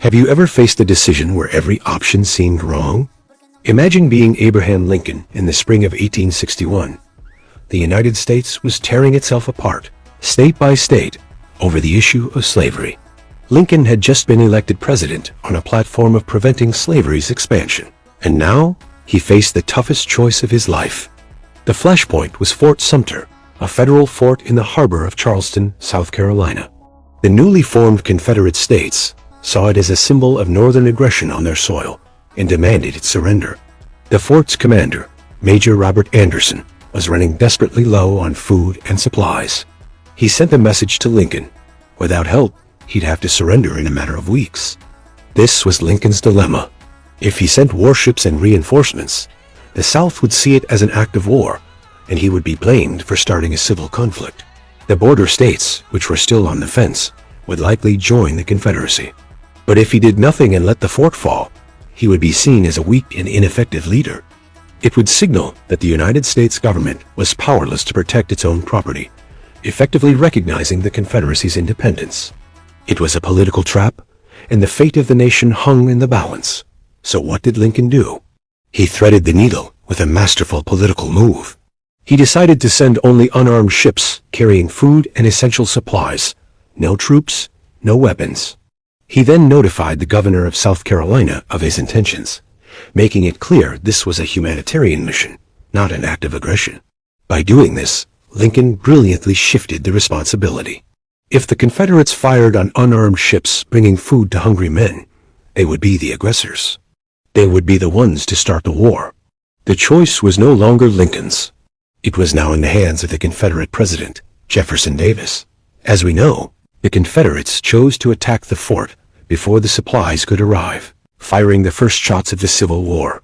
Have you ever faced a decision where every option seemed wrong? Imagine being Abraham Lincoln in the spring of 1861. The United States was tearing itself apart, state by state, over the issue of slavery. Lincoln had just been elected president on a platform of preventing slavery's expansion, and now he faced the toughest choice of his life. The flashpoint was Fort Sumter, a federal fort in the harbor of Charleston, South Carolina. The newly formed Confederate states saw it as a symbol of Northern aggression on their soil and demanded its surrender. The fort's commander, Major Robert Anderson, was running desperately low on food and supplies. He sent a message to Lincoln. Without help, he'd have to surrender in a matter of weeks. This was Lincoln's dilemma. If he sent warships and reinforcements, the South would see it as an act of war, and he would be blamed for starting a civil conflict. The border states, which were still on the fence, would likely join the Confederacy. But if he did nothing and let the fort fall, he would be seen as a weak and ineffective leader. It would signal that the United States government was powerless to protect its own property, effectively recognizing the Confederacy's independence. It was a political trap, and the fate of the nation hung in the balance. So what did Lincoln do? He threaded the needle with a masterful political move. He decided to send only unarmed ships carrying food and essential supplies. No troops, no weapons. He then notified the governor of South Carolina of his intentions, making it clear this was a humanitarian mission, not an act of aggression. By doing this, Lincoln brilliantly shifted the responsibility. If the Confederates fired on unarmed ships bringing food to hungry men, they would be the aggressors. They would be the ones to start the war. The choice was no longer Lincoln's. It was now in the hands of the Confederate president, Jefferson Davis. As we know, the Confederates chose to attack the fort before the supplies could arrive, firing the first shots of the Civil War.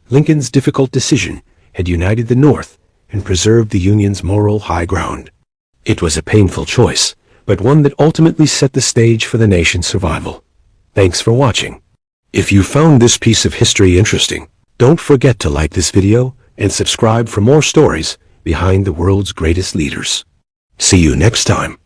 Lincoln's difficult decision had united the North and preserved the Union's moral high ground. It was a painful choice, but one that ultimately set the stage for the nation's survival. Thanks for watching. If you found this piece of history interesting, don't forget to like this video and subscribe for more stories behind the world's greatest leaders. See you next time.